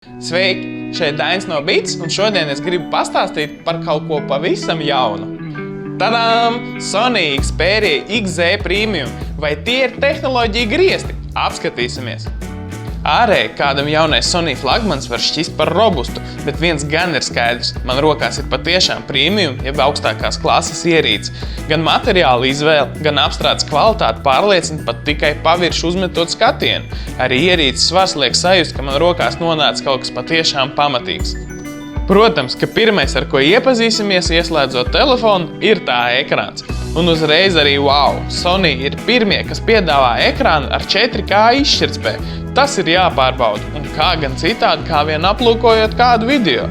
Sveiki! Šeit Dainis no Bits, un šodien es gribu pastāstīt par kaut ko pavisam jaunu. Tadām! Sony Xperia XZ Premium. Vai tie ir tehnoloģija griesti? Apskatīsimies! Ārēji kādam jaunais Sony flagmans var šķist par robustu, bet viens gan ir skaidrs. Man rokās ir patiešām premium, jeb augstākās klases ierīce. Gan materiāla izvēle, gan apstrādes kvalitāte pārliecina pat tikai pavirši uzmetot skatienu. Arī ierīces svars liek sajust, ka man rokās nonāca kaut kas patiešām pamatīgs. Protams, ka pirmais, ar ko iepazīsimies, ieslēdzot telefonu, ir tā ekrāns. Un uzreiz arī wow! Sony ir pirmie, kas piedāvā ekrānu ar 4K izšķirtspēju. Tas ir jāpārbauda, un kā gan citādi, kā vien aplūkojot kādu video.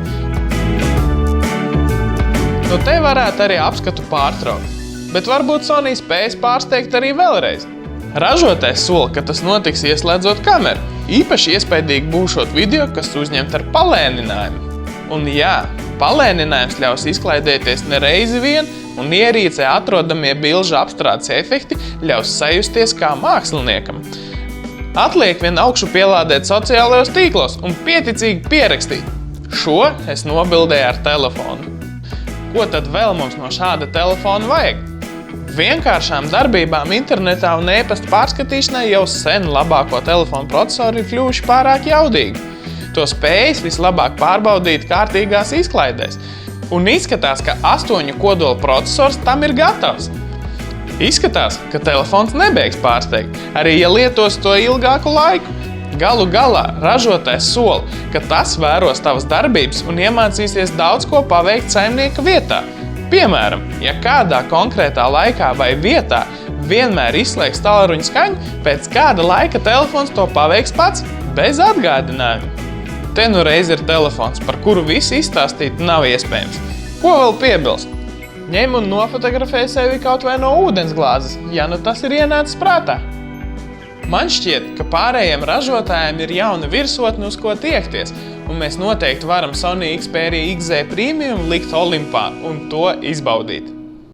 Nu te varētu arī apskatu pārtraukt, bet varbūt Sony spējas pārsteigt arī vēlreiz. Ražotājs sola, ka tas notiks ieslēdzot kameru. Īpaši iespaidīgi būšot video, kas uzņemt ar palēninājumu. Un jā, palēninājums ļaus izklaidēties ne reizi vien, un ierīcē atrodamie bilžu apstrādes efekti ļaus sajusties kā māksliniekam. Atliek vien augšu pielādēt sociālajos tīklos un pieticīgi pierakstīt. Šo es nobildēju ar telefonu. Ko tad vēl mums no šāda telefona vajag? Vienkāršām darbībām internetā un e-pasta pārskatīšanai jau sen labāko telefonu procesori ir kļuvuši pārāk jaudīgi. To spējas vislabāk pārbaudīt kārtīgās izklaidēs. Un izskatās, ka 8 kodola procesors tam ir gatavs. Izskatās, ka telefons nebeigs pārsteigt, arī ja lietos to ilgāku laiku. Galu galā ražotājs sola, ka tas vēros tavas darbības un iemācīsies daudz ko paveikt saimnieka vietā. Piemēram, ja kādā konkrētā laikā vai vietā vienmēr izslēgs tālruņa skaņu, pēc kāda laika telefons to paveiks pats, bez atgādinājuma. Te nu reiz ir telefons, par kuru visu izstāstīt nav iespējams. Ko vēl piebilst? Ņem un nofotografē sevi kaut vai no ūdensglāzes, ja nu tas ir ienācis prātā. Man šķiet, ka pārējiem ražotājiem ir jauna virsotne, uz ko tiekties, un mēs noteikti varam Sony Xperia XZ Premium likt Olimpā un to izbaudīt.